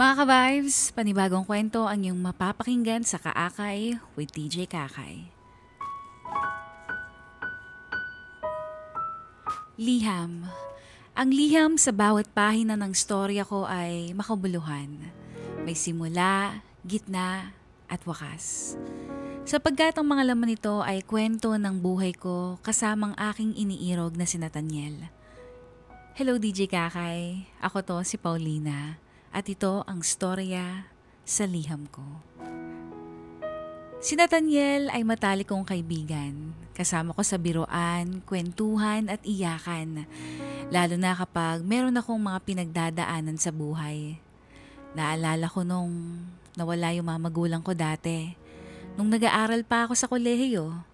Mga ka-vibes, panibagong kwento ang iyong mapapakinggan sa Kaakay with DJ Kakay. Liham. Ang liham sa bawat pahina ng storya ko ay makabuluhan. May simula, gitna, at wakas. Sapagkat ang mga laman nito ay kwento ng buhay ko kasamang aking iniirog na si Nathaniel. Hello DJ Kakay, ako to si Paulina. At ito ang storya sa liham ko. Si Nathaniel ay matalik kong kaibigan. Kasama ko sa biroan, kwentuhan at iyakan. Lalo na kapag meron akong mga pinagdadaanan sa buhay. Naalala ko nung nawala yung mga magulang ko dati. Nung nag-aaral pa ako sa kolehiyo.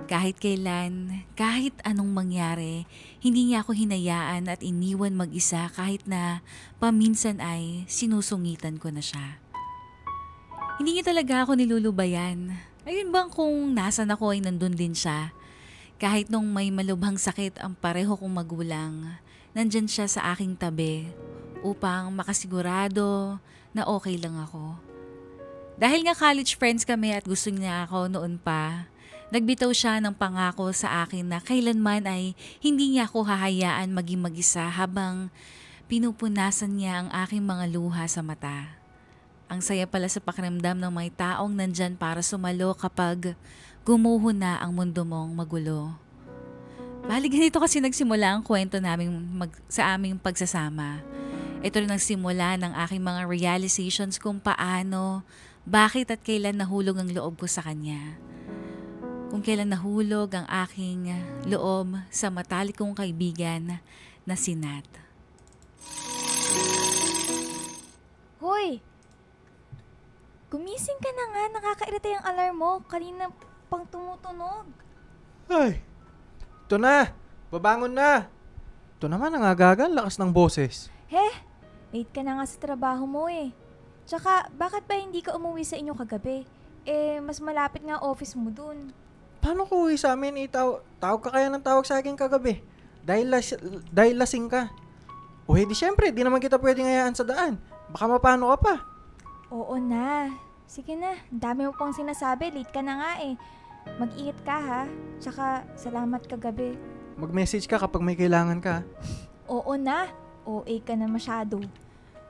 Kahit kailan, kahit anong mangyari, hindi niya ako hinayaan at iniwan mag-isa kahit na paminsan ay sinusungitan ko na siya. Hindi niya talaga ako nilulubayan. Ayun bang kung nasan ako ay nandun din siya. Kahit nung may malubhang sakit ang pareho kong magulang, nandyan siya sa aking tabi upang makasigurado na okay lang ako. Dahil nga college friends kami at gusto niya ako noon pa, nagbitaw siya ng pangako sa akin na kailanman ay hindi niya ako hahayaan maging mag-isa habang pinupunasan niya ang aking mga luha sa mata. Ang saya pala sa pakiramdam ng may taong nandyan para sumalo kapag gumuho na ang mundo mong magulo. Bali ganito kasi nagsimula ang kwento namin sa aming pagsasama. Ito rin ang simula ng aking mga realizations kung paano, bakit at kailan nahulog ang loob ko sa kanya. Kung kailan nahulog ang aking loob sa matalik kong kaibigan na si Nat. Hoy! Gumising ka na nga, nakakairita yung alarm mo. Kanina pang tumutunog. Ay, ito na. Babangon na. Ito naman ang agagan, lakas ng boses. Late ka na nga sa trabaho mo eh. Tsaka, bakit ba hindi ka umuwi sa inyo kagabi? Mas malapit nga office mo dun. Paano ko uwi sa amin? Tawag ka kaya ng tawag sa akin kagabi? Dahil lasing ka. O di syempre, di naman kita pwedeng hayaan sa daan. Baka mapano ka pa. Oo na. Sige na, dami mo pang sinasabi. Late ka na nga eh. Mag-ingat ka ha. Tsaka, salamat kagabi. Mag-message ka kapag may kailangan ka. Oo na. OA ka na masyado.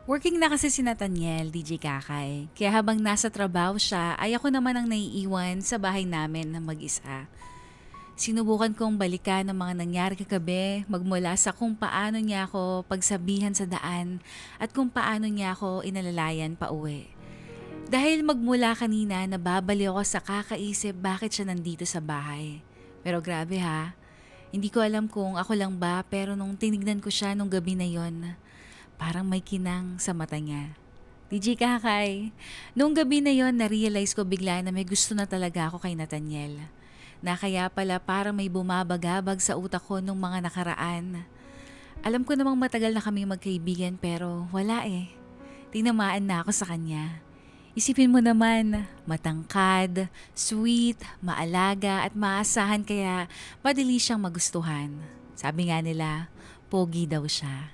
Working na kasi si Nathaniel, DJ Kakay. Kaya habang nasa trabaho siya, ay ako naman ang naiiwan sa bahay namin na mag-isa. Sinubukan kong balikan ang mga nangyari kagabi, magmula sa kung paano niya ako pagsabihan sa daan at kung paano niya ako inalalayan pa uwi. Dahil magmula kanina, nababali ako sa kakaisip bakit siya nandito sa bahay. Pero grabe ha, hindi ko alam kung ako lang ba, pero nung tinignan ko siya nung gabi na yon, parang may kinang sa mata niya. DJ Kakay, noong gabi na yon na-realize ko bigla na may gusto na talaga ako kay Nathaniel. Na kaya pala parang may bumabagabag sa utak ko nung mga nakaraan. Alam ko namang matagal na kami magkaibigan pero wala eh. Tinamaan na ako sa kanya. Isipin mo naman, matangkad, sweet, maalaga at maasahan kaya madali siyang magustuhan. Sabi nga nila, pogi daw siya.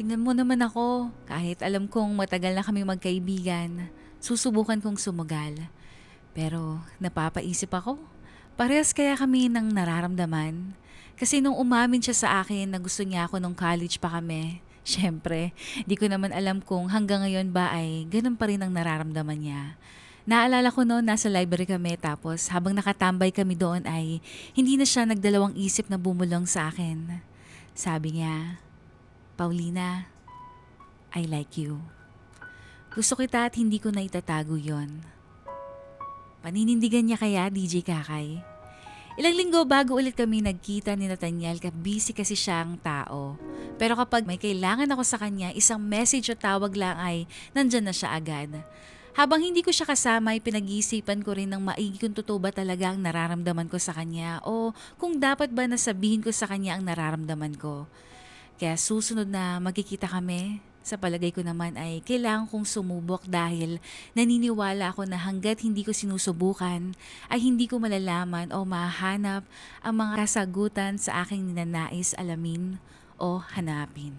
Tingnan mo naman ako, kahit alam kong matagal na kami magkaibigan, susubukan kong sumugal. Pero napapaisip ako, parehas kaya kami ng nararamdaman? Kasi nung umamin siya sa akin na gusto niya ako nung college pa kami, syempre, di ko naman alam kung hanggang ngayon ba ay ganun pa rin ang nararamdaman niya. Naalala ko noon nasa library kami tapos habang nakatambay kami doon ay hindi na siya nagdalawang isip na bumulong sa akin. Sabi niya, Paulina, I like you. Gusto kita at hindi ko na itatago yon. Paninindigan niya kaya, DJ Kakay? Ilang linggo bago ulit kami nagkita ni Nathaniel, busy kasi siyang tao. Pero kapag may kailangan ako sa kanya, isang message o tawag lang ay nandyan na siya agad. Habang hindi ko siya kasama ay pinag-iisipan ko rin ng maigi kung totoo ba talaga ang nararamdaman ko sa kanya o kung dapat ba nasabihin ko sa kanya ang nararamdaman ko. Kaya susunod na magkikita kami, sa palagay ko naman ay kailangan kong sumubok dahil naniniwala ako na hanggat hindi ko sinusubukan ay hindi ko malalaman o mahanap ang mga kasagutan sa aking ninanais alamin o hanapin.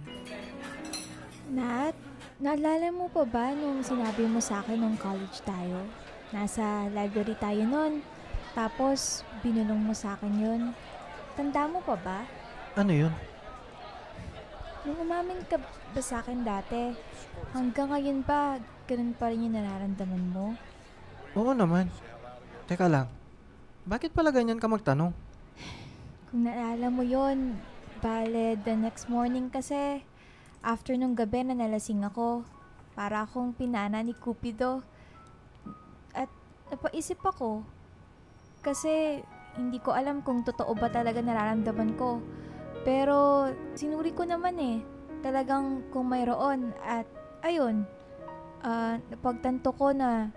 Nat, naalala mo pa ba nung sinabi mo sa akin nung college tayo? Nasa library tayo nun. Tapos, binulong mo sa akin yun. Tanda mo pa ba? Ano yun? Nung umamin ka ba sa akin dati, hanggang ngayon ba, ganun pa rin yung nararamdaman mo? Oo naman. Teka lang, bakit pala ganyan ka magtanong? Kung naalala mo yon, bale the next morning kasi, after nung gabi na nalasing ako, para akong pinana ni Cupido. At napaisip ako, kasi hindi ko alam kung totoo ba talaga nararamdaman ko. Pero sinuri ko naman talagang kung mayroon at ayun, napagtanto ko na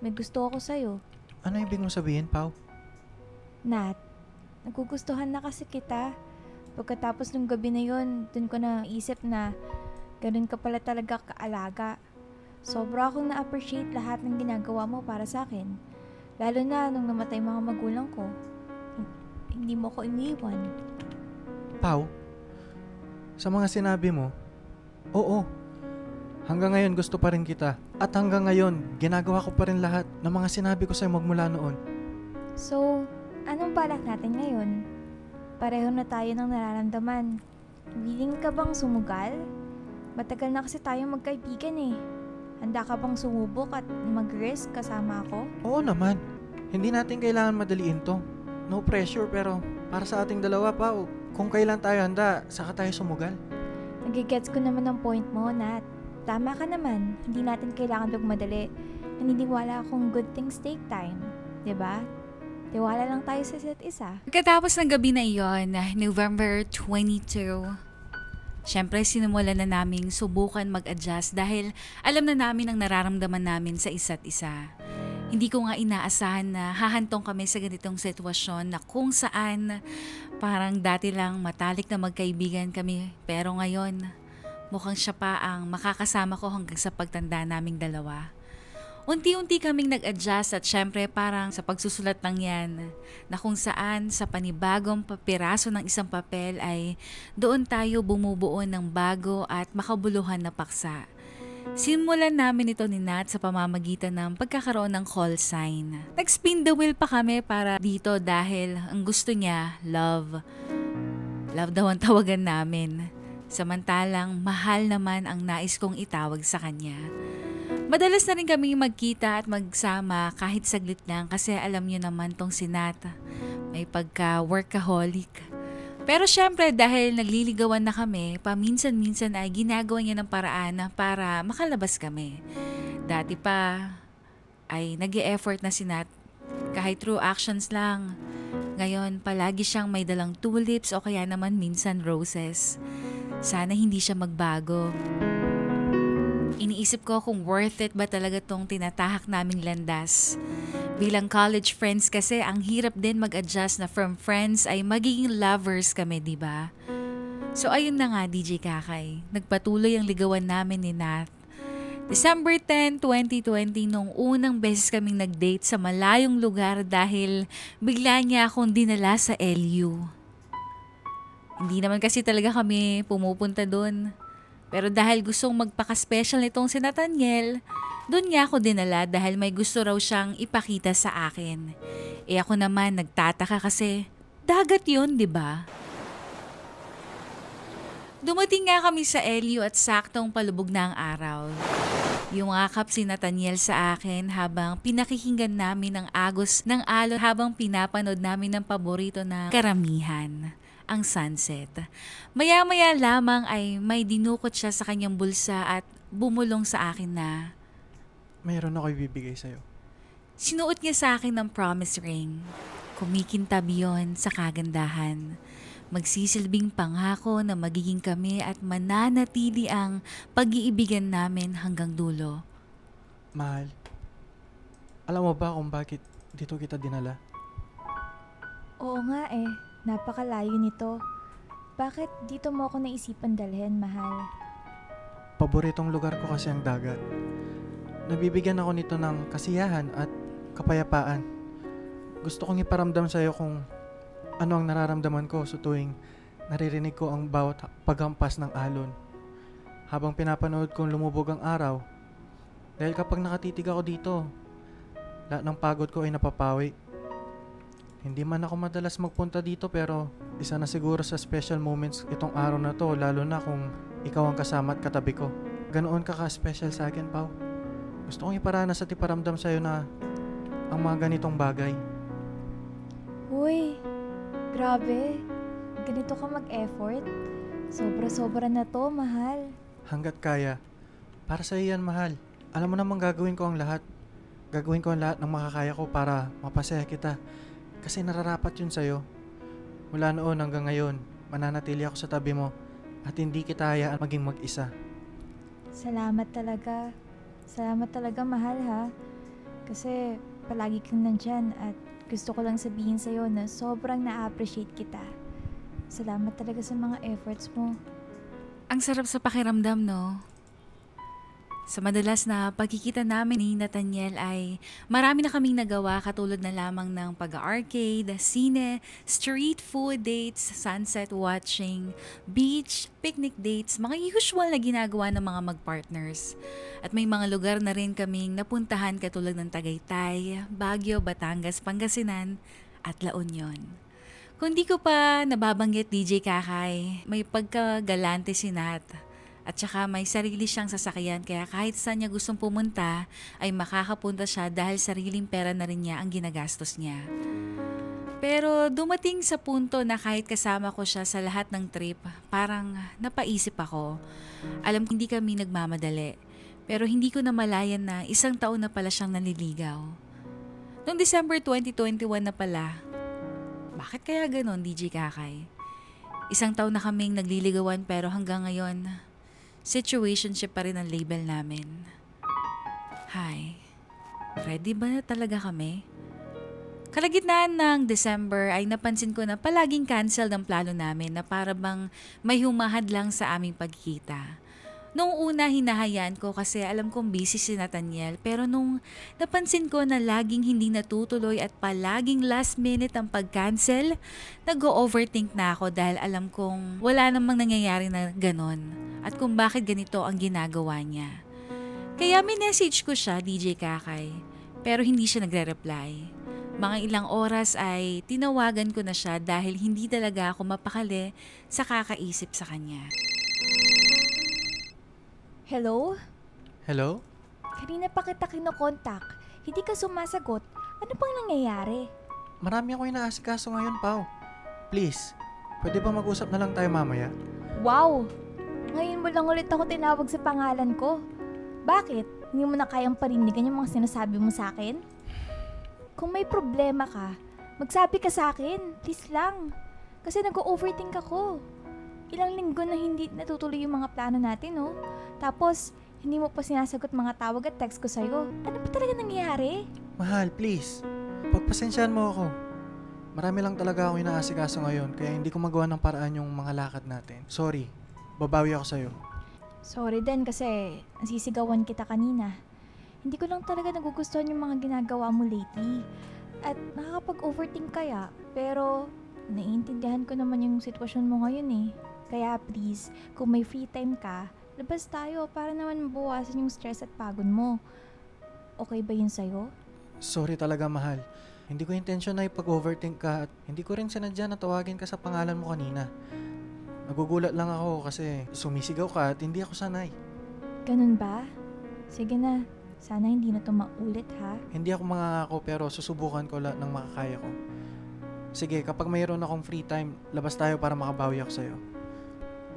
may gusto ako sa'yo. Ano ibig mo sabihin, Pao? Nat, nagugustuhan na kasi kita. Pagkatapos ng gabi na yun, dun ko na isip na ganun ka pala talaga kaalaga. Sobra akong na-appreciate lahat ng ginagawa mo para sa akin. Lalo na nung namatay mga magulang ko. Hindi mo ko iniwan. Pao, sa mga sinabi mo, oo. Hanggang ngayon gusto pa rin kita. At hanggang ngayon, ginagawa ko pa rin lahat ng mga sinabi ko sa'yo magmula noon. So, anong balak natin ngayon? Pareho na tayo ng nararamdaman. Willing ka bang sumugal? Matagal na kasi tayo magkaibigan Handa ka bang sumubok at mag-risk kasama ako? Oo naman. Hindi natin kailangan madaliin to. No pressure pero para sa ating dalawa, Pao, kung kailan tayo handa, saka tayo sumugal. Nagigets ko naman ang point mo, Nat. Tama ka naman. Hindi natin kailangan magmadali. Naniniwala akong good things take time. 'Di ba? Tiwala lang tayo sa isa't isa. Pagkatapos ng gabi na iyon, November 22, syempre sinimulan na naming subukan mag-adjust dahil alam na namin ang nararamdaman namin sa isa't isa. Hindi ko nga inaasahan na hahantong kami sa ganitong sitwasyon na kung saan parang dati lang matalik na magkaibigan kami pero ngayon mukhang siya pa ang makakasama ko hanggang sa pagtanda naming dalawa. Unti-unti kaming nag-adjust at syempre parang sa pagsusulat lang yan na kung saan sa panibagong piraso ng isang papel ay doon tayo bumubuo ng bago at makabuluhan na paksa. Simulan namin ito ni Nat sa pamamagitan ng pagkakaroon ng call sign. Nag-spin the wheel pa kami para dito dahil ang gusto niya, love. Love daw ang tawagan namin. Samantalang mahal naman ang nais kong itawag sa kanya. Madalas na rin kami magkita at magsama kahit saglit lang kasi alam niyo naman tong si Nat. May pagka-workaholic. Pero syempre dahil nagliligawan na kami, paminsan-minsan ay ginagawa niya ng paraan para makalabas kami. Dati pa ay nag-e-effort na si Nat kahit through actions lang. Ngayon palagi siyang may dalang tulips o kaya naman minsan roses. Sana hindi siya magbago. Iniisip ko kung worth it ba talaga tong tinatahak naming landas. Bilang college friends kasi ang hirap din mag-adjust na from friends ay magiging lovers kami, di ba? So ayun na nga DJ Kakay, nagpatuloy ang ligawan namin ni Nat. December 10, 2020 nung unang beses kaming nag-date sa malayong lugar dahil bigla niya akong dinala sa LU. Hindi naman kasi talaga kami pumupunta doon. Pero dahil gustong magpaka-special nitong si Nathaniel, doon niya ako dinala dahil may gusto raw siyang ipakita sa akin. Ako naman nagtataka kasi dagat yun, di ba? Dumating nga kami sa LU at saktong palubog na ang araw. Yumakap si Nathaniel sa akin habang pinakikinggan namin ang agos ng alon habang pinapanood namin ng paborito na karamihan, ang sunset. Maya-maya lamang ay may dinukot siya sa kanyang bulsa at bumulong sa akin na, Mayroon ako ibibigay sa'yo. sinuot niya sa akin ng promise ring. Kumikintab yun sa kagandahan. Magsisilbing pangako na magiging kami at mananatili ang pag-iibigan namin hanggang dulo. Mahal, alam mo ba kung bakit dito kita dinala? Oo nga napakalayo nito. Bakit dito mo ako naisipan dalhin, mahal? Paboritong lugar ko kasi ang dagat. Nabibigyan ako nito ng kasiyahan at kapayapaan. Gusto kong iparamdam sa'yo kung ano ang nararamdaman ko sa tuwing naririnig ko ang bawat paghampas ng alon. habang pinapanood kong lumubog ang araw. Dahil kapag nakatitig ako dito, lahat ng pagod ko ay napapawi. Hindi man ako madalas magpunta dito pero isa na siguro sa special moments itong araw na to, lalo na kung ikaw ang kasama at katabi ko. Ganoon ka ka-special sa akin, Pao. Gusto kong iparanas at iparamdam sa'yo na ang mga ganitong bagay. Uy, grabe. Ganito ka mag-effort. Sobra-sobra na to, mahal. Hanggat kaya, para sa iyan, mahal. Alam mo namang gagawin ko ang lahat. Gagawin ko ang lahat ng makakaya ko para mapasaya kita. Kasi nararapat yun sa'yo. Mula noon hanggang ngayon, mananatili ako sa tabi mo at hindi kita hayaan maging mag-isa. Salamat talaga. Salamat talaga, mahal ha. Kasi palagi kang nandyan at gusto ko lang sabihin sa'yo na sobrang na-appreciate kita. Salamat talaga sa mga efforts mo. Ang sarap sa pakiramdam, no? Sa madalas na pagkikita namin ni Nathaniel ay marami na kaming nagawa katulad na lamang ng pag-arcade, sine, street food dates, sunset watching, beach, picnic dates, mga usual na ginagawa ng mga mag-partners. At may mga lugar na rin kaming napuntahan katulad ng Tagaytay, Baguio, Batangas, Pangasinan at La Union. Kung di ko pa nababanggit DJ Kakay, may pagkagalante si Nat. At saka may sarili siyang sasakyan kaya kahit saan niya gustong pumunta ay makakapunta siya dahil sariling pera na rin niya ang ginagastos niya. Pero dumating sa punto na kahit kasama ko siya sa lahat ng trip, parang napaisip ako. Alam ko hindi kami nagmamadali, pero hindi ko namalayan na 1 taon na pala siyang nanliligaw. Noong December 2021 na pala. Bakit kaya ganon, DJ Kakay? 1 taon na kaming nagliligawan pero hanggang ngayon, situationship pa rin ang label namin. Hi, ready ba na talaga kami? Kalagitnaan ng December ay napansin ko na palaging cancel ang plano namin na para bang may humahad lang sa aming pagkikita. Noong una hinahayaan ko kasi alam kong busy si Nathaniel pero nung napansin ko na laging hindi natutuloy at palaging last minute ang pag-cancel, nag-overthink na ako dahil alam kong wala namang nangyayari na ganon at kung bakit ganito ang ginagawa niya. Kaya minessage ko siya, DJ Kakay, pero hindi siya nagre-reply. Mga ilang oras ay tinawagan ko na siya dahil hindi talaga ako mapakali sa kakaisip sa kanya. Hello? Hello? Kanina pa kita kinokontak. Hindi ka sumasagot. Ano pang nangyayari? Marami ako inaasikaso ngayon, Pao. Please, pwede ba mag-usap na lang tayo mamaya? Wow! Ngayon mo lang ulit ako tinawag sa pangalan ko. Bakit? Hindi mo na kayang parindigan yung mga sinasabi mo sa akin? Kung may problema ka, magsabi ka sa akin. Please lang. Kasi nag-overthink ako. Ilang linggo na hindi natutuloy yung mga plano natin, no? Tapos, hindi mo pa sinasagot mga tawag at text ko sa'yo. Ano ba talaga nangyayari? Mahal, please. Pagpasensyahan mo ako. Marami lang talaga ako inaasikaso ngayon kaya hindi ko magawa ng paraan yung mga lakad natin. Sorry, babawi ako sa'yo. Sorry din kasi nasisigawan kita kanina. Hindi ko lang talaga nagugustuhan yung mga ginagawa mo lately. At nakakapag-overthink kaya, pero naiintindihan ko naman yung sitwasyon mo ngayon eh. Kaya please, kung may free time ka, labas tayo para naman mabawasan yung stress at pagod mo. Okay ba yun sa'yo? Sorry talaga, mahal. Hindi ko intensyon na ipag-overthink ka at hindi ko rin sinadya na tawagin ka sa pangalan mo kanina. Nagugulat lang ako kasi sumisigaw ka at hindi ako sanay. Ganun ba? Sige na. Sana hindi na to maulit ha. Hindi ako mangangako pero susubukan ko lahat ng makakaya ko. Sige, kapag mayroon akong free time, labas tayo para makabawi ako sa'yo.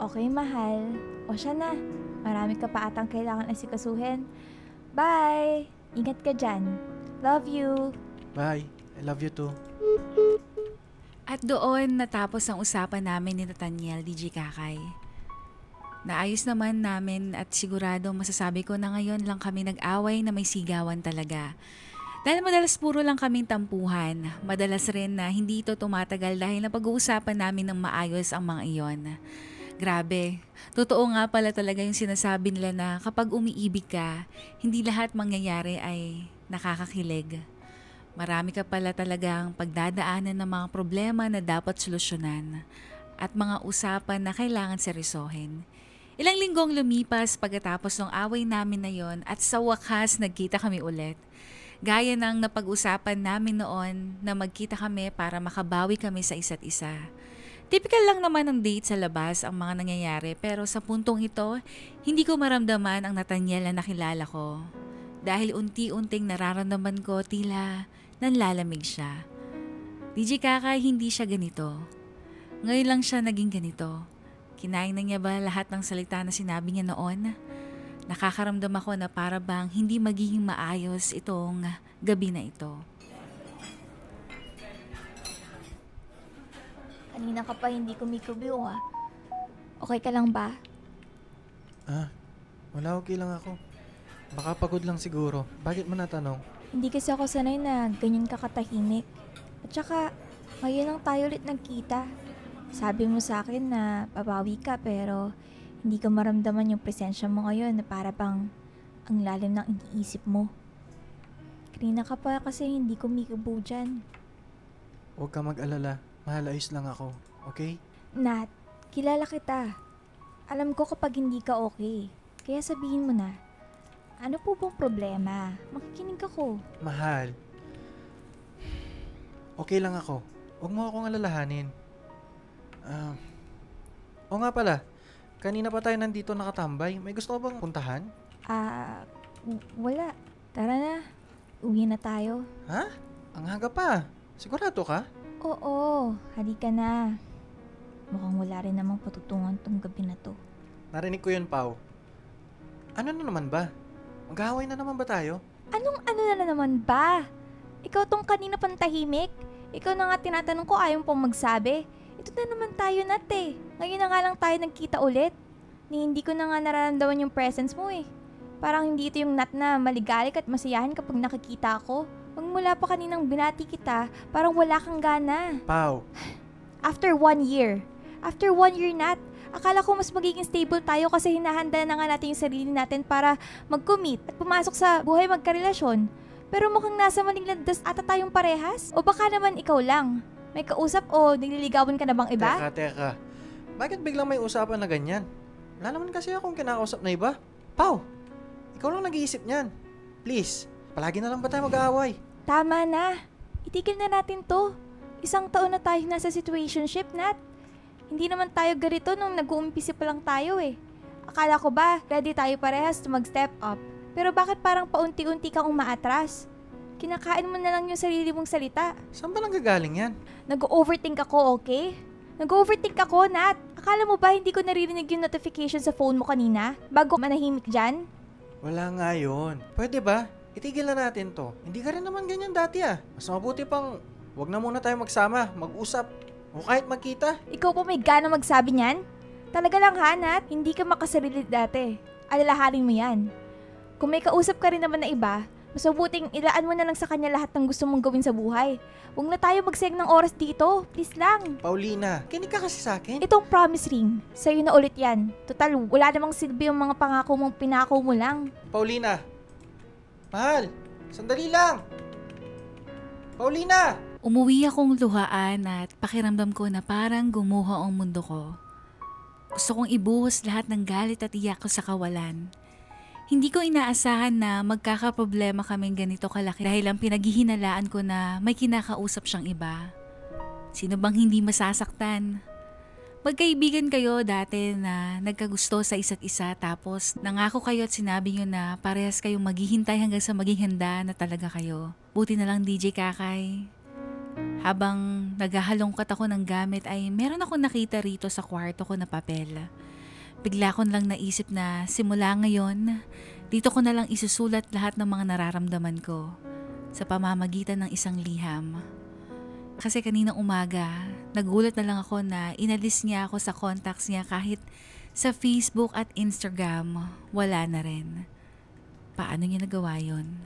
Okay, mahal. O siya na. Marami ka pa atang kailangan asikasuhin. Bye! Ingat ka dyan. Love you! Bye. I love you too. At doon natapos ang usapan namin ni Nathaniel, DJ Kakay. Naayos naman namin at sigurado masasabi ko na ngayon lang kami nag-away na may sigawan talaga. Dahil madalas puro lang kaming tampuhan, madalas rin na hindi ito tumatagal dahil napag-uusapan namin ng maayos ang mga iyon. Grabe, totoo nga pala talaga yung sinasabi nila na kapag umiibig ka, hindi lahat mangyayari ay nakakakilig. Marami ka pala talagang pagdadaanan ng mga problema na dapat solusyonan at mga usapan na kailangan seryosohin. Ilang linggong lumipas pagkatapos ng away namin na yon at sa wakas nagkita kami ulit. Gaya ng napag-usapan namin noon na magkita kami para makabawi kami sa isa't isa. Typical lang naman ng date sa labas ang mga nangyayari pero sa puntong ito, hindi ko maramdaman ang Nathaniel na nakilala ko. Dahil unti-unting nararamdaman ko tila nanlalamig siya. DJ Kakay, hindi siya ganito. Ngayon lang siya naging ganito. Kinain na niya ba lahat ng salita na sinabi niya noon? Nakakaramdam ako na para bang hindi magiging maayos itong gabi na ito. Kanina ka pa hindi kumikubiyo ah. Okay ka lang ba? Wala, okay lang ako. Baka pagod lang siguro. Bakit mo natanong? Hindi kasi ako sanay na ganyan ka katahimik. At saka, ngayon lang tayo ulit nagkita. Sabi mo sa akin na babawi ka pero hindi ko maramdaman yung presensya mo ngayon na para bang ang lalim ng iniisip mo. Kanina ka pa kasi hindi kumikubo dyan. Huwag ka mag-alala. Mahal, ayos lang ako. Okay? Nat, kilala kita. Alam ko kapag hindi ka okay. Kaya sabihin mo na, ano po bang problema? Makikinig ako. Mahal. Okay lang ako. Huwag mo akong alalahanin. O nga pala, kanina pa tayo nandito nakatambay. May gusto ka bang puntahan? Wala. Tara na. Uwi na tayo. Ha? Ang haga pa. Sigurado ka? Oo, halika na. Mukhang wala rin namang patutungan tong gabi na to. Narinig ko yun, Pao. Ano na naman ba? Mag-aaway na naman ba tayo? Anong ano na naman ba? Ikaw tong kanina pang tahimik. Ikaw na nga tinatanong ko ayaw pong magsabi. Ito na naman tayo nate. Ngayon na nga lang tayo nagkita ulit. Hindi ko na nga nararamdaman yung presence mo eh. Parang hindi ito yung Nat na maligalik at masiyahin kapag nakikita ako. Magmula pa kaninang binati kita, parang wala kang gana. Pao. After 1 year. After 1 year, Nat. Akala ko mas magiging stable tayo kasi hinahanda na nga natin yung sarili natin para mag-commit at pumasok sa buhay magkarelasyon. Pero mukhang nasa maling landas ata tayong parehas. O baka naman ikaw lang. May kausap o nililigawan ka na bang iba? Teka. Bakit biglang may usapan na ganyan? Wala naman kasi akong kinakausap na iba. Pao, ikaw lang nag-iisip niyan. Please, palagi na lang ba tayo mag-aaway? Tama na. Itigil na natin to. 1 taon na tayo nasa situationship, Nat. Hindi naman tayo ganito nung nag-uumpisi pa lang tayo eh. Akala ko ba, ready tayo parehas to mag-step up. Pero bakit parang paunti-unti kang umaatras? Kinakain mo na lang yung sarili mong salita. Saan ba nanggagaling yan? Nag-overthink ako, okay? Nag-overthink ako, Nat. Akala mo ba hindi ko naririnig yung notification sa phone mo kanina? Bago manahimik dyan? Wala nga yun. Pwede ba? Itigil na natin to. Hindi ka rin naman ganyan dati ah. Mas mabuti pang wag na muna tayo magsama, mag-usap, o kahit magkita. Ikaw pa may gana magsabi niyan? Talaga lang ha, Nat? Hindi ka makasarili dati. Alalahanin mo yan. Kung may kausap ka rin naman na iba, mas mabuting ilaan mo na lang sa kanya lahat ng gusto mong gawin sa buhay. Huwag na tayo magsayang ng oras dito. Please lang. Paulina, kinig ka kasi sa akin. Itong promise ring, sa'yo na ulit yan. Total, wala namang silbi yung mga pangako mong pinako mo lang. Paulina! Mahal! Sandali lang! Paulina! Umuwi akong luhaan at pakiramdam ko na parang gumuho ang mundo ko. Gusto kong ibuhos lahat ng galit at iyak ko sa kawalan. Hindi ko inaasahan na magkakaproblema kaming ganito kalaki dahil ang pinaghihinalaan ko na may kinakausap siyang iba. Sino bang hindi masasaktan? Magkaibigan kayo dati na nagkagusto sa isa't isa tapos nangako kayo at sinabi nyo na parehas kayong maghihintay hanggang sa maging handa na talaga kayo. Buti na lang DJ Kakay. Habang naghahalongkat ako ng gamit ay meron akong nakita rito sa kwarto ko na papel. Bigla ko lang naisip na simula ngayon, dito ko na lang isusulat lahat ng mga nararamdaman ko sa pamamagitan ng isang liham. Kasi kaninang umaga, nagulat na lang ako na inalis niya ako sa contacts niya kahit sa Facebook at Instagram, wala na rin. Paano niya nagawa yun?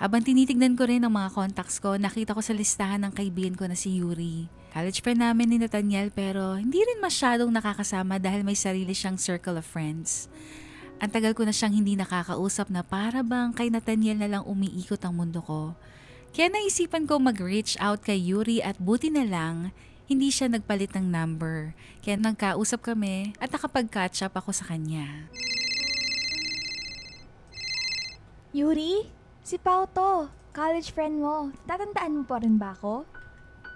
Habang tinitignan ko rin ang mga contacts ko, nakita ko sa listahan ng kaibigan ko na si Yuri. College friend namin ni Nathaniel pero hindi rin masyadong nakakasama dahil may sarili siyang circle of friends. Ang tagal ko na siyang hindi nakakausap na para bang kay Nathaniel na lang umiikot ang mundo ko. Kaya naisipan ko mag-reach out kay Yuri at buti na lang, hindi siya nagpalit ng number. Kaya nagkausap kami at nakapag-catch up ako sa kanya. Yuri, si Pao to. College friend mo. Tatandaan mo pa rin ba ako?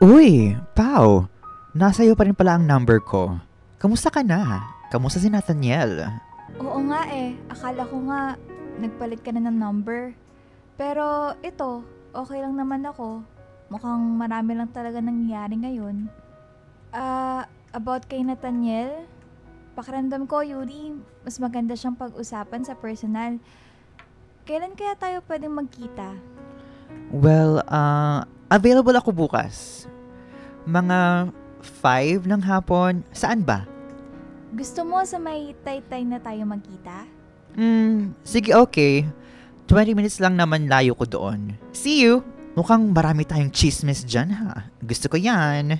Uy, Pao. Nasa iyo pa rin pala ang number ko. Kamusta ka na? Kamusta si Nathaniel? Oo nga eh. Akala ko nga nagpalit ka na ng number. Pero ito, okay lang naman ako. Mukhang marami lang talaga nangyayari ngayon. About kay Nathaniel, pakiramdam ko, Yuri, mas maganda siyang pag-usapan sa personal. Kailan kaya tayo pwedeng magkita? Well, available ako bukas. Mga 5 ng hapon. Saan ba? Gusto mo sa may Taytay na tayo magkita? Sige, okay. 20 minutes lang naman layo ko doon. See you! Mukhang marami tayong chismis dyan, ha? Gusto ko yan.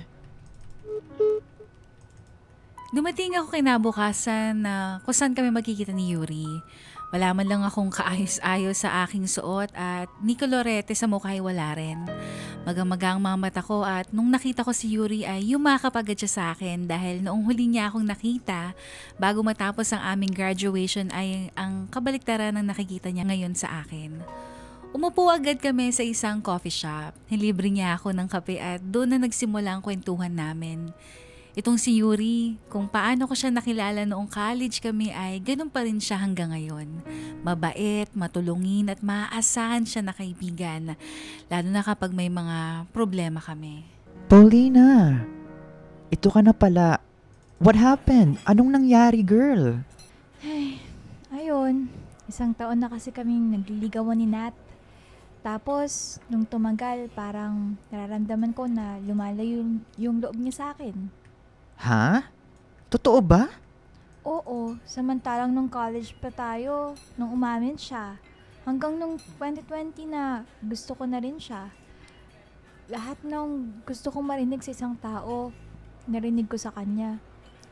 Dumating ako kinabukasan na kung saan kami magkikita ni Yuri. Wala man lang akong kaayos-ayos sa aking suot at ni kolorete sa mukha ay wala rin. Magang-maga ang mga mata ko at nung nakita ko si Yuri ay yumakap agad siya sa akin dahil noong huli niya akong nakita bago matapos ang aming graduation ay ang kabaliktaran ng nakikita niya ngayon sa akin. Umupo agad kami sa isang coffee shop. Nilibre niya ako ng kape at doon na nagsimula ang kwentuhan namin. Itong si Yuri, kung paano ko siya nakilala noong college kami ay ganun pa rin siya hanggang ngayon. Mabait, matulungin at maaasahan siya na kaibigan, lalo na kapag may mga problema kami. Paulina, ito ka na pala. What happened? Anong nangyari, girl? Ayun, 1 taon na kasi kaming nagliligawan ni Nat. Tapos, nung tumagal, parang nararamdaman ko na lumalayo yung loob niya sa akin. Ha? Totoo ba? Oo, samantalang nung college pa tayo, nung umamin siya. Hanggang nung 2020 na gusto ko na rin siya. Lahat ng gusto kong marinig sa isang tao, narinig ko sa kanya.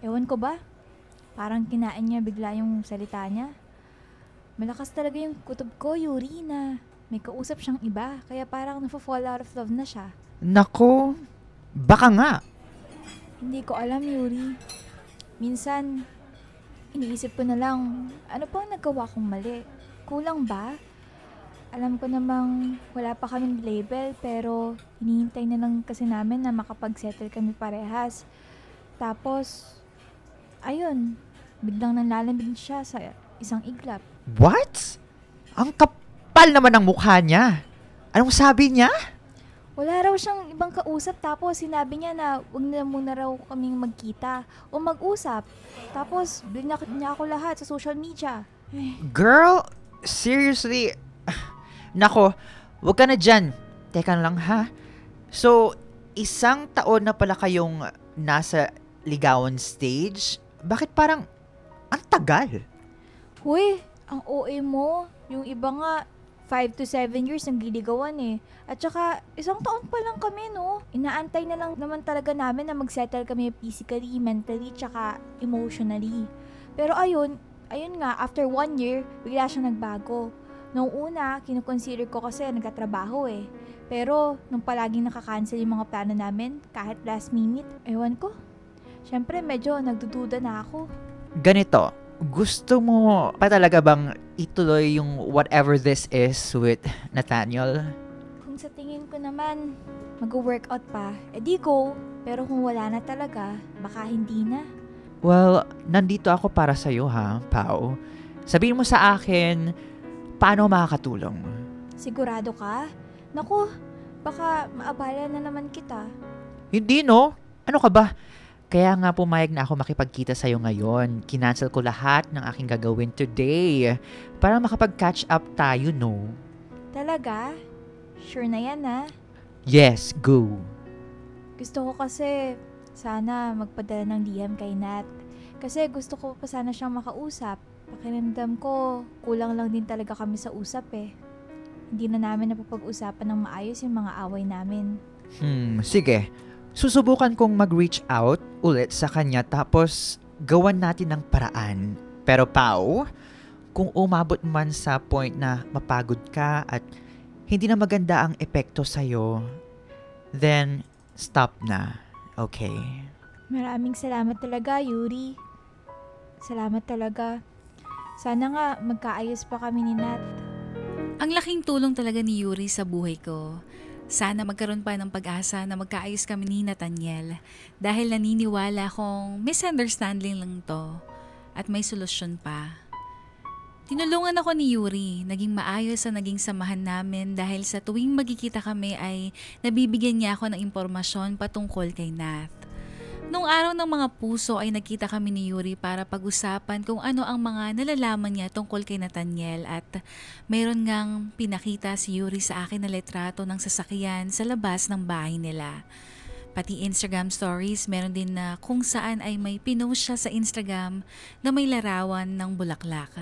Ewan ko ba? Parang kinain niya bigla yung salita niya. Malakas talaga yung kutob ko, Yuri, na may kausap siyang iba. Kaya parang nafa-fall out of love na siya. Nako, baka nga. Hindi ko alam, Yuri. Minsan, iniisip ko na lang, ano pang nagawa kong mali? Kulang ba? Alam ko namang wala pa kaming label, pero hinihintay na lang kasi namin na makapag-settle kami parehas. Tapos, ayun, biglang nanlalamig siya sa isang iglap. What? Ang kapal naman ng mukha niya. Anong sabi niya? Wala raw siyang ibang kausap, tapos sinabi niya na huwag na muna raw kaming magkita o mag-usap. Tapos, blinak niya ako lahat sa social media. Girl, seriously? Nako, wag ka na dyan. Teka lang, ha? So, 1 taon na pala kayong nasa ligawan stage? Bakit parang ang tagal? Huy, ang OA mo. Yung iba nga, 5 to 7 years ang giligawan eh. At saka, 1 taon pa lang kami, no? Inaantay na lang naman talaga namin na mag-settle kami physically, mentally, tsaka emotionally. Pero ayun nga, after 1 year, bigla siya nagbago. Noong una, kinukonsider ko kasi nagkatrabaho eh. Pero, nung palaging nakakancel yung mga plano namin, kahit last minute, ewan ko. Syempre, medyo nagdududa na ako. Ganito, gusto mo pa talaga bang ituloy yung whatever this is with Nathaniel? Kung sa tingin ko naman, mag-workout pa, edi go. Pero kung wala na talaga, baka hindi na. Well, nandito ako para sa'yo, ha, Pao. Sabihin mo sa akin, paano makakatulong? Sigurado ka? Naku, baka maabala na naman kita. Hindi, no? Ano ka ba? Kaya nga pumayag na ako makipagkita sa'yo ngayon. Kinancel ko lahat ng aking gagawin today para makapag-catch up tayo, no? Talaga? Sure na yan, ha? Yes, go. Gusto ko kasi sana magpadala ng DM kay Nat. Kasi gusto ko pa sana siyang makausap. Pakiramdam ko, kulang lang din talaga kami sa usap eh. Hindi na namin napapag-usapan ng maayos yung mga away namin. Sige. Susubukan kong mag-reach out ulit sa kanya tapos gawan natin ng paraan. Pero Pao, kung umabot man sa point na mapagod ka at hindi na maganda ang epekto sa'yo, then stop na. Okay? Maraming salamat talaga, Yuri. Salamat talaga. Sana nga magkaayos pa kami ni Nat. Ang laking tulong talaga ni Yuri sa buhay ko. Sana magkaroon pa ng pag-asa na magkaayos kami ni Nathaniel dahil naniniwala kong misunderstanding lang to at may solusyon pa. Tinulungan ako ni Yuri, naging maayos ang naging samahan namin dahil sa tuwing magkikita kami ay nabibigyan niya ako ng impormasyon patungkol kay Nath. Nung araw ng mga puso ay nagkita kami ni Yuri para pag-usapan kung ano ang mga nalalaman niya tungkol kay Nathaniel at mayroon ngang pinakita si Yuri sa akin na litrato ng sasakyan sa labas ng bahay nila. Pati Instagram stories meron din na kung saan ay may pinost siya sa Instagram na may larawan ng bulaklak.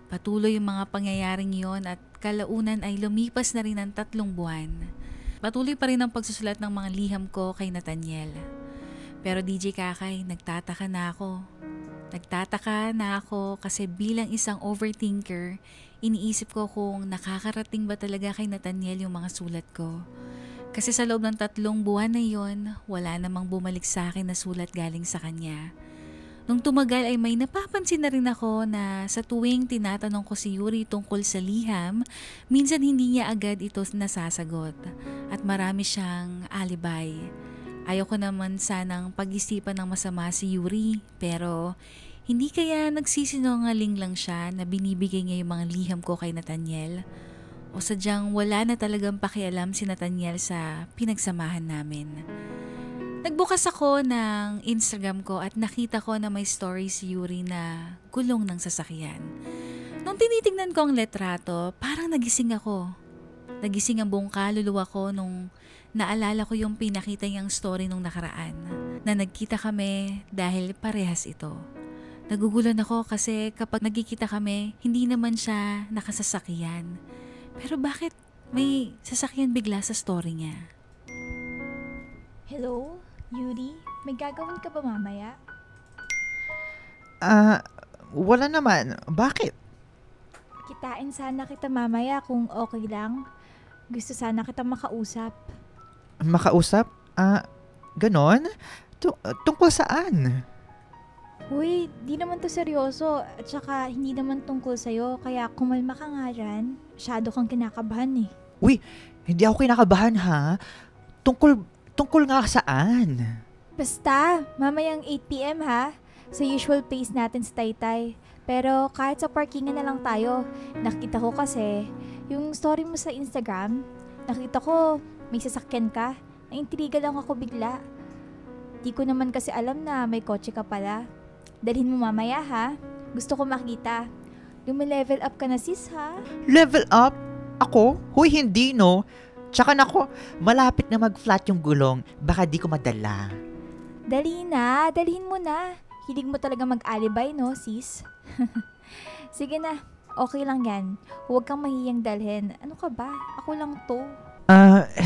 Patuloy yung mga pangyayaring yon at kalaunan ay lumipas na rin ang 3 buwan. Patuloy pa rin ang pagsusulat ng mga liham ko kay Nathaniel. Pero DJ Kakay, nagtataka na ako. Nagtataka na ako kasi bilang isang overthinker, iniisip ko kung nakakarating ba talaga kay Nathaniel yung mga sulat ko. Kasi sa loob ng 3 buwan na yon, wala namang bumalik sa akin na sulat galing sa kanya. Nung tumagal ay may napapansin na rin ako na sa tuwing tinatanong ko si Yuri tungkol sa liham, minsan hindi niya agad ito nasasagot at marami siyang alibay. Ayoko naman sanang pag-isipan ng masama si Yuri pero hindi kaya nagsisinungaling lang siya na binibigay niya yung mga liham ko kay Nathaniel? O sadyang wala na talagang pakialam si Nathaniel sa pinagsamahan namin? Nagbukas ako ng Instagram ko at nakita ko na may story si Yuri na gulong ng sasakyan. Nung tinitingnan ko ang letrato, parang nagising ako. Nagising ang buong kaluluwa ko nung naalala ko yung pinakita niyang story nung nakaraan. Na nagkita kami dahil parehas ito. Nagugulan ako kasi kapag nagkikita kami, hindi naman siya nakasasakyan. Pero bakit may sasakyan bigla sa story niya? Hello, Yuri? May gagawin ka ba mamaya? Wala naman. Bakit? Kitain sana kita mamaya kung okay lang. Gusto sana kita makausap. Makausap? Ganon? Tungkol saan? Uy, di naman to seryoso at saka hindi naman tungkol sa'yo kaya kumalma ka nga dyan. Masyado kang kinakabahan eh. Uy, hindi ako kinakabahan ha. Tungkol nga saan? Basta, mamayang 8 PM ha. Sa usual place natin sa Taytay. Pero kahit sa parkingan na lang tayo. Nakita ko kasi, yung story mo sa Instagram, nakita ko may sasakyan ka. Naintriga lang ako bigla. Di ko naman kasi alam na may kotse ka pala. Dalhin mo mamaya ha. Gusto ko makita. Lumilevel up ka na sis ha. Level up? Ako? Huy, hindi no. Tsaka nako, malapit na mag-flat yung gulong. Baka di ko madala. Dali na, dalhin mo na. Hilig mo talaga mag-alibay no sis? Sige na, okay lang yan. Huwag kang mahiyang dalhin. Ano ka ba? Ako lang to.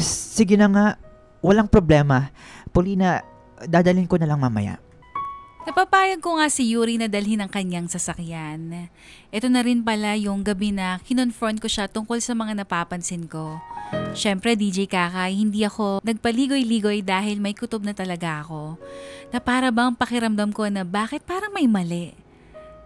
Sige na nga. Walang problema. Paulina, dadalhin ko na lang mamaya. Napapayag ko nga si Yuri na dalhin ang kanyang sasakyan. Ito na rin pala yung gabi na kinonfront ko siya tungkol sa mga napapansin ko. Syempre DJ Kakay, hindi ako nagpaligoy-ligoy dahil may kutob na talaga ako. Na para bang pakiramdam ko na bakit parang may mali.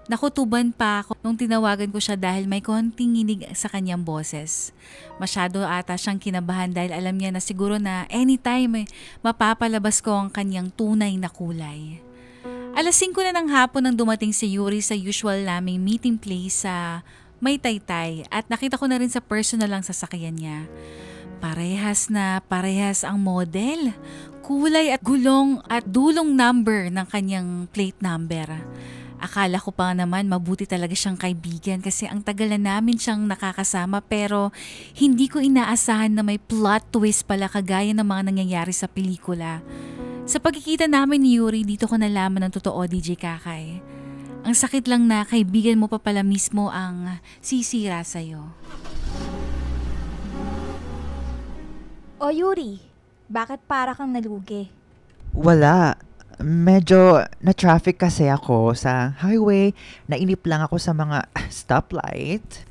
Nakutuban pa ako nung tinawagan ko siya dahil may konting nginig sa kanyang boses. Masyado ata siyang kinabahan dahil alam niya na siguro na anytime mapapalabas ko ang kanyang tunay na kulay. 5:00 na ng hapon nang dumating si Yuri sa usual naming meeting place sa May Taytay at nakita ko na rin sa personal lang sasakyan niya. Parehas ang model, kulay at gulong at dulong number ng kanyang plate number. Akala ko pa naman mabuti talaga siyang kaibigan kasi ang tagal na namin siyang nakakasama pero hindi ko inaasahan na may plot twist pala kagaya ng mga nangyayari sa pelikula. Sa pagkikita namin ni Yuri, dito ko nalaman ng totoo, DJ Kakay. Ang sakit lang na kaibigan mo pa pala mismo ang sisira sa'yo. O Yuri, bakit para kang nalugi? Wala. Medyo na-traffic kasi ako sa highway. Nainip lang ako sa mga stoplight.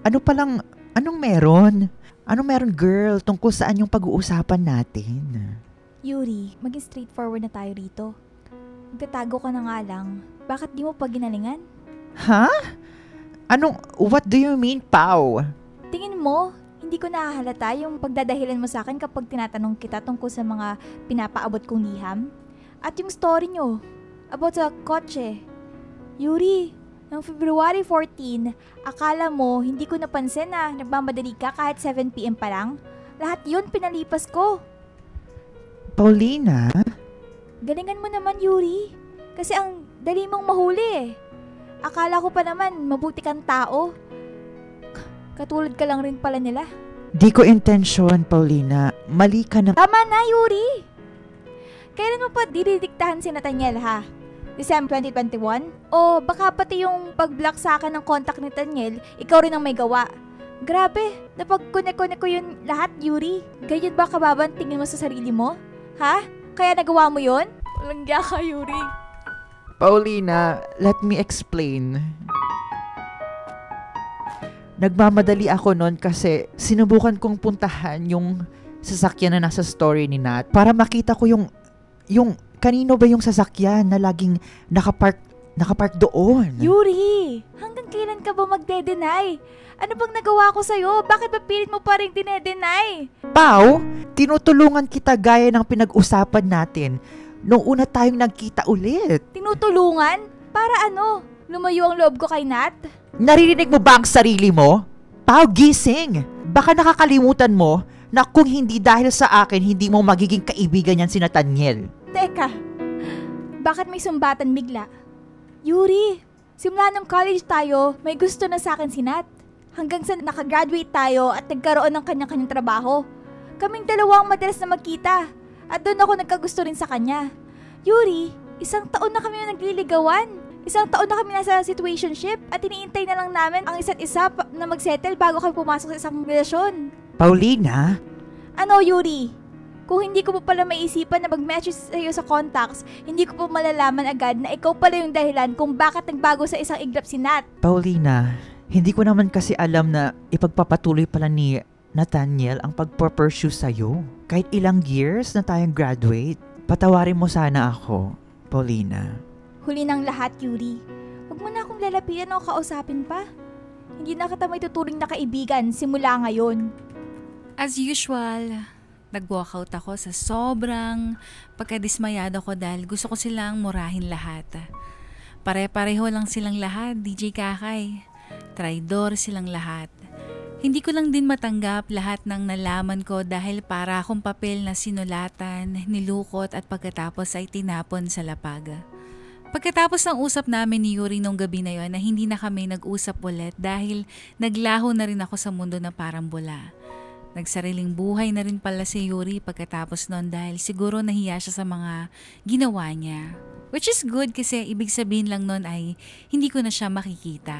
Anong meron? Anong meron girl tungkol saan yung pag-uusapan natin? Yuri, maging straightforward na tayo rito. Magtatago ka na nga lang. Bakit di mo pa ginalingan? Ha? What do you mean, Pao? Tingin mo, hindi ko nahahalata yung pagdadahilan mo sa akin kapag tinatanong kita tungkol sa mga pinapaabot kong liham? At yung story nyo, about sa kotse. Yuri, noong February 14, akala mo hindi ko napansin na nagmamadali ka kahit 7 p.m. pa lang? Lahat yun pinalipas ko. Paulina? Galingan mo naman, Yuri. Kasi ang dali mong mahuli eh. Akala ko pa naman mabuti kang tao. Katulad ka lang rin pala nila. Di ko intensyon, Paulina. Mali ka na. Tama na, Yuri! Kailan mo pa didiktahan si Nathaniel, ha? December 2021? O baka pati yung pag-block sa akin ng contact ni Nathaniel, ikaw rin ang may gawa. Grabe, napag-connect ko yun lahat, Yuri. Ganyan ba kababang tingin mo sa sarili mo? Ha? Kaya nagawa mo yun? Walang giya ka, Yuri. Paulina, let me explain. Nagmamadali ako noon kasi sinubukan kong puntahan yung sasakyan na nasa story ni Nat para makita ko yung kanino ba yung sasakyan na laging nakapark doon. Yuri, hanggang kailan ka ba magde-deny? Ano bang nagawa ko sa'yo? Bakit ba pilit mo pa rin dine-deny? Pao, tinutulungan kita gaya ng pinag-usapan natin nung una tayong nagkita ulit. Tinutulungan? Para ano? Lumayo ang loob ko kay Nat? Naririnig mo ba ang sarili mo? Pao, gising! Baka nakakalimutan mo na kung hindi dahil sa akin, hindi mo magiging kaibigan yan si Nathaniel. Teka, bakit may sumbatan bigla? Yuri, simula nung college tayo, may gusto na sa akin si Nat. Hanggang sa nakagraduate tayo at nagkaroon ng kanya-kanyang trabaho. Kaming dalawa ang madalas na magkita. At doon ako nagkagusto rin sa kanya. Yuri, 1 taon na kami nagliligawan. 1 taon na kami nasa situationship at iniintay na lang namin ang isa't isa na magsettle bago kami pumasok sa isang relasyon. Paulina? Ano, Yuri? Kung hindi ko pa pala maisipan na mag-message sa'yo sa contacts, hindi ko pa malalaman agad na ikaw pala yung dahilan kung bakit nagbago sa isang iglap si Nat. Paulina, hindi ko naman kasi alam na ipagpapatuloy pala ni Nathaniel ang pagpursue sa'yo. Kahit ilang years na tayong graduate, patawarin mo sana ako, Paulina. Huli ng lahat, Yuri. Huwag mo na akong lalapitan o kausapin pa. Hindi na kita may tuturing na kaibigan simula ngayon. As usual, nag-walkout ako sa sobrang pagkadismayado ko dahil gusto ko silang murahin lahat. Pare-pareho lang silang lahat, DJ Kakay. Traidor silang lahat. Hindi ko lang din matanggap lahat ng nalaman ko dahil para akong papel na sinulatan, nilukot at pagkatapos ay tinapon sa lapag. Pagkatapos ng usap namin ni Yuri nung gabi na yon na hindi na kami nag-usap ulit dahil naglaho na rin ako sa mundo na parang bula. Nagsariling buhay na rin pala si Yuri pagkatapos nun dahil siguro nahiya siya sa mga ginawa niya. Which is good kasi ibig sabihin lang nun ay hindi ko na siya makikita.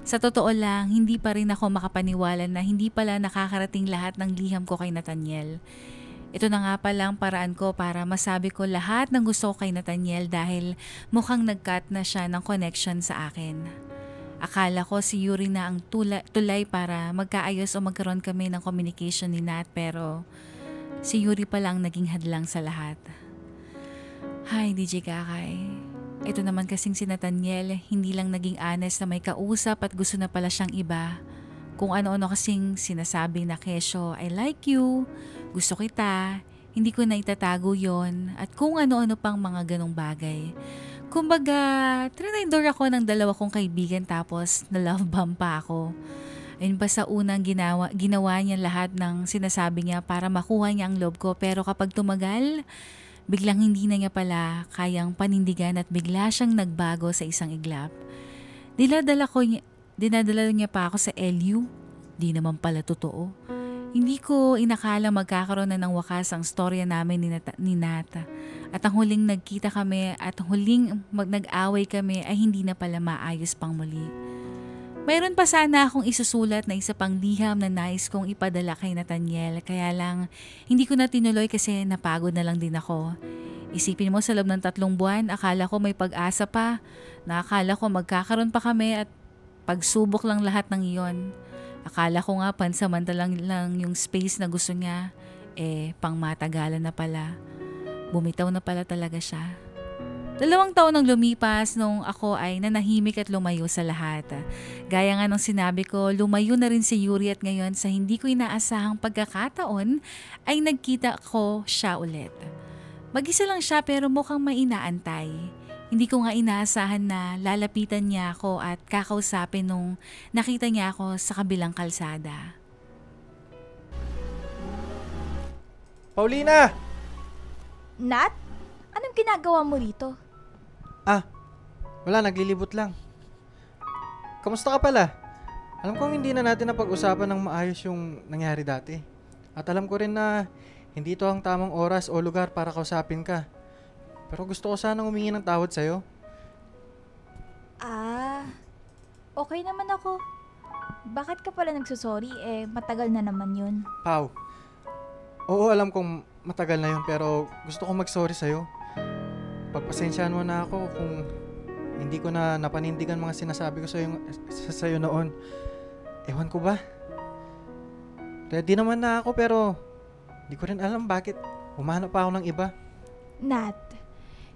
Sa totoo lang, hindi pa rin ako makapaniwala na hindi pala nakakarating lahat ng liham ko kay Nathaniel. Ito na nga pala ang paraan ko para masabi ko lahat ng gusto ko kay Nathaniel dahil mukhang nag-cut na siya ng connection sa akin. Akala ko si Yuri na ang tulay para magkaayos o magkaroon kami ng communication ni Nat pero si Yuri pala ang naging hadlang sa lahat. Hi, DJ Kakay. Ito naman kasing si Nathaniel, hindi lang naging honest na may kausap at gusto na pala siyang iba. Kung ano-ano kasing sinasabi na kesyo, I like you, gusto kita, hindi ko na itatago yon at kung ano-ano pang mga ganong bagay. Kumbaga, trinaydor ako ng 2 kong kaibigan tapos na-love bomb pa ako. Ayun pa sa unang ginawa niya lahat ng sinasabi niya para makuha niya ang loob ko pero kapag tumagal, biglang hindi na niya pala kayang panindigan at bigla siyang nagbago sa isang iglap. Dinadala niya pa ako sa LU. Di naman pala totoo. Hindi ko inakala magkakaroon na ng wakas ang storya namin ni Nata. At ang huling nagkita kami at huling nag-away kami ay hindi na pala maayos pang muli. Mayroon pa sana akong isusulat na isa pang liham na nais kong ipadala kay Nathaniel. Kaya lang, hindi ko na tinuloy kasi napagod na lang din ako. Isipin mo sa loob ng 3 buwan, akala ko may pag-asa pa. Nakakala ko magkakaroon pa kami at pagsubok lang lahat ng iyon. Akala ko nga pansamantalang lang yung space na gusto niya, pang matagalan na pala. Bumitaw na pala talaga siya. 2 taon ang lumipas nung ako ay nanahimik at lumayo sa lahat. Gaya nga ng sinabi ko, lumayo na rin si Yuri at ngayon sa hindi ko inaasahang pagkakataon ay nagkita ko siya ulit. Mag-isa lang siya pero mukhang may inaantay. Hindi ko nga inaasahan na lalapitan niya ako at kakausapin nung nakita niya ako sa kabilang kalsada. Paulina! Nat? Anong ginagawa mo rito? Wala, naglilibot lang. Kamusta ka pala? Alam kong hindi na natin napag-usapan ng maayos yung nangyari dati. At alam ko rin na hindi ito ang tamang oras o lugar para kausapin ka. Pero gusto ko sanang humingi ng tawad sa'yo. Okay naman ako. Bakit ka pala nagsusorry? Matagal na naman yun. Pau, oo, alam kong matagal na yun pero gusto ko mag-sorry sa'yo. Pagpasensyaan mo na ako kung hindi ko na napanindigan mga sinasabi ko sa'yo noon. Ewan ko ba? Ready naman na ako pero di ko rin alam bakit humanap pa ako ng iba. Nat,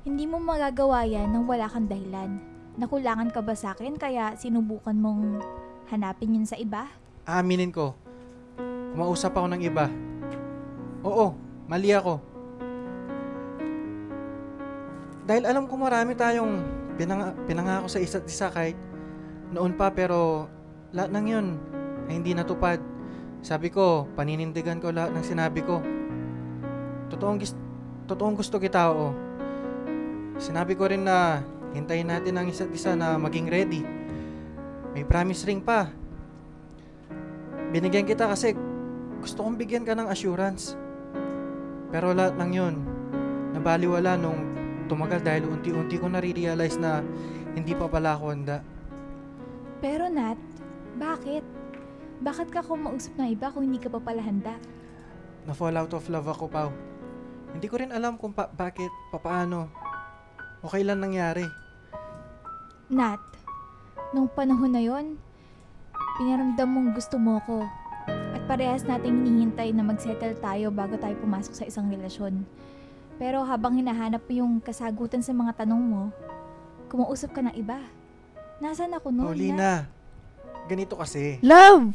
hindi mo magagawa yan nang wala kang dahilan. Nakulangan ka ba sa akin kaya sinubukan mong hanapin yun sa iba? Aaminin ko, kumausap ako ng iba. Oo, mali ako. Dahil alam ko marami tayong pinangako sa isa't isa kahit noon pa pero lahat ng yun ay hindi natupad. Sabi ko, paninindigan ko lahat ng sinabi ko. Totoong gusto kita, oo. Sinabi ko rin na hintayin natin ang isa't isa na maging ready. May promise ring pa. Binigyan kita kasi gusto kong bigyan ka ng assurance. Pero lahat ng yun, nabaliwala nung tumagal dahil unti-unti ko nare-realize na hindi pa pala ako handa. Pero Nat, bakit? Bakit ka kumausap ng iba kung hindi ka pa pala handa? Na-fall out of love ako, Pao. Hindi ko rin alam kung bakit, paano, o kailan nangyari. Nat, nung panahon na yon, pinaramdam mong gusto mo ko. At parehas nating hinihintay na mag-settle tayo bago tayo pumasok sa isang relasyon. Pero habang hinahanap mo yung kasagutan sa mga tanong mo, kumausap ka ng iba. Nasaan ako noon? Paulina, ganito kasi. Love!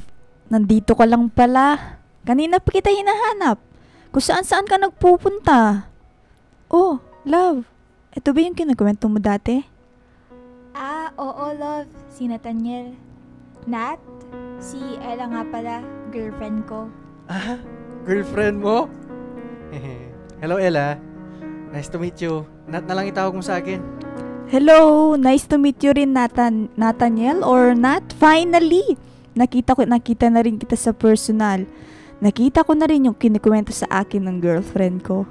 Nandito ka lang pala. Kanina pa kita hinahanap. Kung saan-saan ka nagpupunta. Oh, love. Ito ba yung kinakwento mo dati? Oo, love. Si Nathaniel. Nat, si Ella nga pala, girlfriend ko. Girlfriend mo? Hello, Ella. Nice to meet you. Nat na lang itawag mo sa akin. Hello, nice to meet you rin Nathaniel or Nat. Finally, nakita na rin kita sa personal. Nakita ko na rin yung kinikwento sa akin ng girlfriend ko.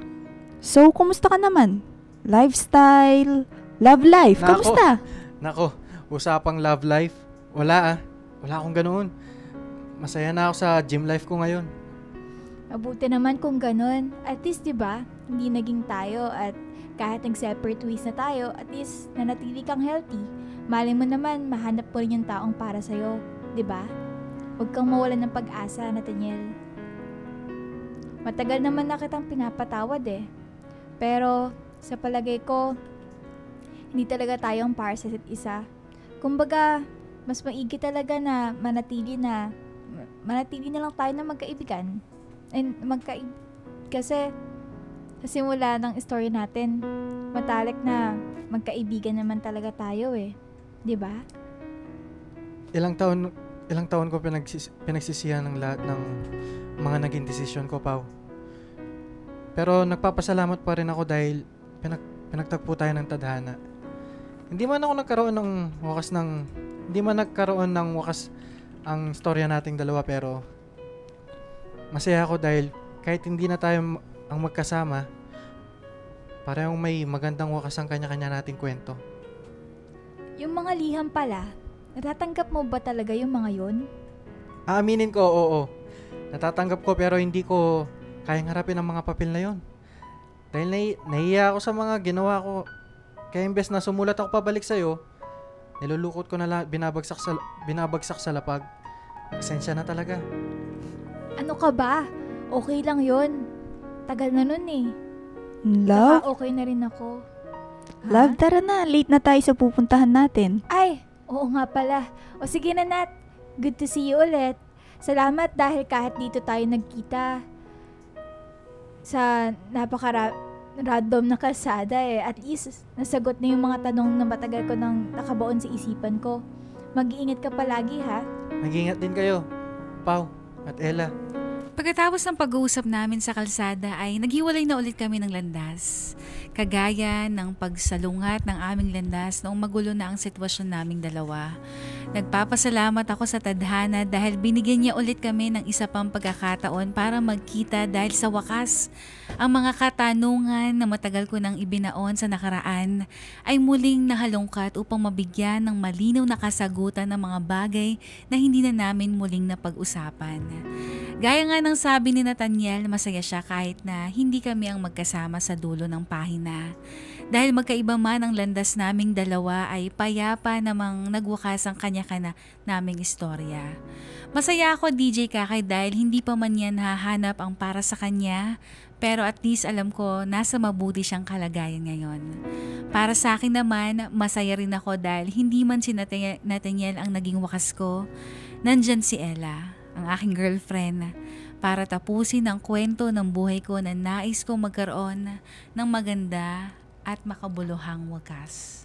So, kumusta ka naman? Lifestyle, love life, kumusta? Nako, usapang love life. Wala akong ganoon. Masaya na ako sa gym life ko ngayon. Mabuti naman kung ganun. At least, di ba, hindi naging tayo at kahit nag-separate ways na tayo, at least nanatili kang healthy. Malay mo naman, mahanap mo rin yung taong para sa'yo. Di ba? Huwag kang mawalan ng pag-asa, Nathaniel. Matagal naman na kitang pinapatawad eh. Pero, sa palagay ko, hindi talaga tayo ang para sa isa't isa. Kumbaga, mas maigi talaga na manatili na lang tayo na magkaibigan. Kasi sa simula ng story natin, matalik na magkaibigan naman talaga tayo eh. 'Di ba? Ilang taon ko pinagsisihan ng lahat ng mga naging desisyon ko, Pao. Pero nagpapasalamat pa rin ako dahil pinagtagpo tayo ng tadhana. Hindi man nagkaroon ng wakas ang storya nating dalawa pero masaya ako dahil kahit hindi na tayo ang magkasama, parang may magandang wakas ang kanya-kanya nating kwento. Yung mga liham pala, natatanggap mo ba talaga yung mga yun? Aaminin ko, oo. Natatanggap ko pero hindi ko kayang harapin ang mga papel na yon. Dahil nahiya ako sa mga ginawa ko. Kaya imbes na sumulat ako pabalik sa'yo, nilulukot ko na lang, binabagsak sa lapag. Pasensya na talaga. Ano ka ba? Okay lang yon. Tagal na nun eh. Love? Saka okay na rin ako. Ha? Love, tara na. Late na tayo sa pupuntahan natin. Ay, oo nga pala. O sige na, Nat. Good to see you ulit. Salamat dahil kahit dito tayo nagkita sa random na kalsada at least nasagot na yung mga tanong na matagal ko nang nakabaon sa isipan ko. Mag-iingat ka palagi, ha? Mag-ingat din kayo, Pau at Ella. Pagkatapos ng pag-uusap namin sa kalsada ay naghiwalay na ulit kami ng landas. Kagaya ng pagsalungat ng aming landas noong magulo na ang sitwasyon naming dalawa. Nagpapasalamat ako sa tadhana dahil binigyan niya ulit kami ng isa pang pagkakataon para magkita dahil sa wakas ang mga katanungan na matagal ko nang ibinaon sa nakaraan ay muling nahalungkat upang mabigyan ng malinaw na kasagutan ng mga bagay na hindi na namin muling napag-usapan. Gaya nga ng sabi ni Nathaniel, masaya siya kahit na hindi kami ang magkasama sa dulo ng pahina. Dahil magkaiba man ang landas naming dalawa ay payapa namang nagwakas ang kanya-kanya naming istorya. Masaya ako DJ Kakay dahil hindi pa man yan hahanap ang para sa kanya, pero at least alam ko nasa mabuti siyang kalagayan ngayon. Para sa akin naman, masaya rin ako dahil hindi man si Nathaniel ang naging wakas ko. Nandyan si Ella, ang aking girlfriend, para tapusin ang kwento ng buhay ko na nais kong magkaroon ng maganda at makabuluhang wakas.